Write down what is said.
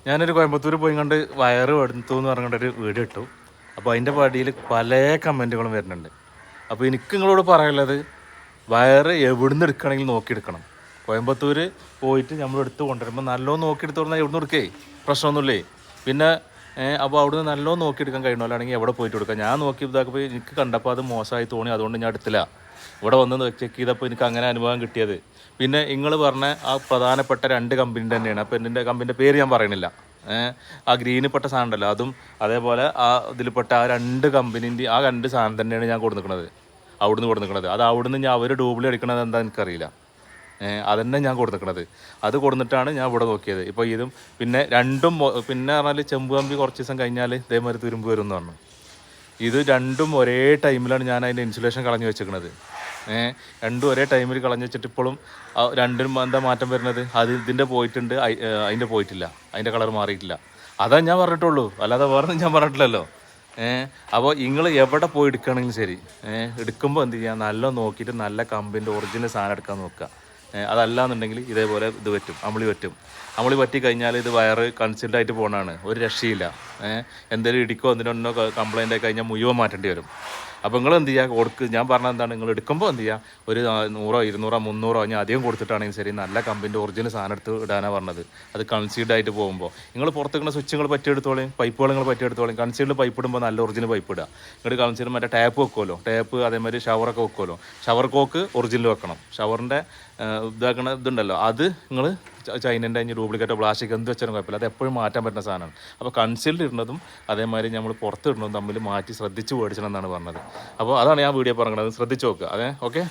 ഞാനൊരു കോയമ്പത്തൂർ പോയി കണ്ട് വയറ് എടുത്തു എന്ന് പറഞ്ഞിട്ടൊരു വീഡിയോ ഇട്ടു. അപ്പോൾ അതിൻ്റെ പടിയിൽ പല കമൻറ്റുകളും വരുന്നുണ്ട്. അപ്പോൾ എനിക്ക് നിങ്ങളോട് പറയാനുള്ളത്, വയറ് എവിടുന്ന് എടുക്കണമെങ്കിൽ നോക്കിയെടുക്കണം. കോയമ്പത്തൂർ പോയിട്ട് നമ്മൾ എടുത്ത് കൊണ്ടുവരുമ്പോൾ നല്ലോണം നോക്കിയെടുത്ത് പറഞ്ഞാൽ എവിടുന്ന് എടുക്കേ പ്രശ്നമൊന്നുമില്ലേ. പിന്നെ അപ്പോൾ അവിടുന്ന് നല്ലോണം നോക്കിയെടുക്കാൻ കഴിയണമല്ലാണെങ്കിൽ എവിടെ പോയിട്ട് എടുക്കാം. ഞാൻ നോക്കി ഇതാക്കുമ്പോൾ എനിക്ക് കണ്ടപ്പോൾ അത് മോശമായി തോന്നി, അതുകൊണ്ട് ഞാൻ എടുത്തില്ല. ഇവിടെ വന്ന് ചെക്ക് ചെയ്തപ്പോൾ എനിക്ക് അങ്ങനെ അനുഭവം കിട്ടിയത്. പിന്നെ നിങ്ങൾ പറഞ്ഞ ആ പ്രധാനപ്പെട്ട 2 കമ്പനി തന്നെയാണ്. അപ്പോൾ എൻ്റെ കമ്പനിൻ്റെ പേര് ഞാൻ പറയണില്ല. ആ ഗ്രീനിൽപ്പെട്ട സാധനം ഉണ്ടല്ലോ അതും, അതേപോലെ ആ ഇതിൽപ്പെട്ട ആ 2 കമ്പനീൻ്റെ ആ 2 സാധനം തന്നെയാണ് ഞാൻ കൊടുക്കുന്നത്, അവിടുന്ന് കൊടുക്കുന്നത്. അത് അവിടുന്ന് ഞാൻ അവർ ഡൂപ്ലി അടിക്കണത് എന്താ എനിക്കറിയില്ല. അതന്നെ ഞാൻ കൊടുത്തിക്കണത്. അത് കൊടുത്തിട്ടാണ് ഞാൻ ഇവിടെ നോക്കിയത്. ഇപ്പോൾ ഇതും പിന്നെ രണ്ടും പിന്നെ പറഞ്ഞാൽ ചെമ്പ് കമ്പി കുറച്ച് ദിവസം കഴിഞ്ഞാൽ ഇതേമാതിരി തുരുമ്പ് വരും എന്ന് പറഞ്ഞു. ഇത് രണ്ടും ഒരേ ടൈമിലാണ് ഞാൻ അതിൻ്റെ ഇൻസുലേഷൻ കളഞ്ഞു വെച്ചിരിക്കുന്നത്. രണ്ടും ഒരേ ടൈമിൽ കളഞ്ഞു വെച്ചിട്ട് ഇപ്പോഴും രണ്ടിനും എന്താ മാറ്റം വരുന്നത്? അത് ഇതിൻ്റെ പോയിട്ടുണ്ട്, അതിൻ്റെ പോയിട്ടില്ല, അതിൻ്റെ കളർ മാറിയിട്ടില്ല. അതാ ഞാൻ പറഞ്ഞിട്ടുള്ളൂ, അല്ലാതെ വേറെ ഞാൻ പറഞ്ഞിട്ടില്ലല്ലോ. അപ്പോൾ നിങ്ങൾ എവിടെ പോയി എടുക്കുകയാണെങ്കിലും ശരി, എടുക്കുമ്പോൾ എന്ത് ചെയ്യുക, നല്ല നോക്കിയിട്ട് നല്ല കമ്പനിൻ്റെ ഒറിജിനൽ സാധനം എടുക്കാൻ നോക്കുക. അതല്ലാന്നുണ്ടെങ്കിൽ ഇതേപോലെ ഇത് പറ്റും, അമ്പിളി പറ്റും. അമ്പിളി പറ്റി കഴിഞ്ഞാൽ ഇത് വയറ് കൺസീൽഡ് ആയിട്ട് പോകുന്നതാണ്, ഒരു രക്ഷയില്ല. എന്തെങ്കിലും ഇടിക്കോ എന്തിനൊന്നോ കംപ്ലൈൻ്റ് ആയി കഴിഞ്ഞാൽ മുഴുവൻ മാറ്റേണ്ടി വരും. അപ്പോൾ നിങ്ങൾ എന്ത് ചെയ്യുക, കൊടുക്ക്. ഞാൻ പറഞ്ഞത് എന്താണ്, നിങ്ങൾ എടുക്കുമ്പോൾ എന്ത് ചെയ്യുക, ഒരു 100, 200, 300 ഞാൻ അധികം കൊടുത്തിട്ടാണെങ്കിൽ ശരി നല്ല കമ്പനിൻ്റെ ഒറിജിനൽ സാധനം എടുത്ത് ഇടാനാണ് പറഞ്ഞത്. അത് കൺസീൽഡ് ആയിട്ട് പോകുമ്പോൾ നിങ്ങൾ പുറത്തേക്കുന്ന സ്വിച്ചുകൾ പറ്റിയെടുത്തോളേം, പൈപ്പുകൾ നിങ്ങൾ പറ്റിയെടുത്തോളേം. കൺസീൽഡ് പൈപ്പ് ഇടുമ്പോൾ നല്ല ഒറിജിനൽ പൈപ്പ് ഇടുക. നിങ്ങൾ കൺസീൽഡ് മറ്റേ ടാപ്പ് വെക്കുമല്ലോ, ടാപ്പ് അതേമാതിരി ഷവറൊക്കെ വെക്കുമല്ലോ, ഷവർ കോക്ക് ഒറിജിനൽ വെക്കണം. ഷവറിൻ്റെ ഇതാക്കണ ഇതുണ്ടല്ലോ അത് നിങ്ങൾ ചൈനൻ്റെ കഴിഞ്ഞ് ഡ്യൂപ്ലിക്കേറ്റോ പ്ലാസ്റ്റിക് എന്ത് വെച്ചാലും കുഴപ്പമില്ല, അത് എപ്പോഴും മാറ്റാൻ പറ്റുന്ന സാധനമാണ്. അപ്പോൾ കൺസീൽഡ് ഇടുന്നതും അതേമാതിരി നമ്മൾ പുറത്ത് ഇടുന്നതും തമ്മിൽ മാറ്റി ശ്രദ്ധിച്ച് മേടിച്ചണം എന്നാണ് പറഞ്ഞത്. അപ്പോൾ അതാണ് ഞാൻ വീഡിയോ പറഞ്ഞത്, ശ്രദ്ധിച്ച് നോക്കുക. ഓക്കെ.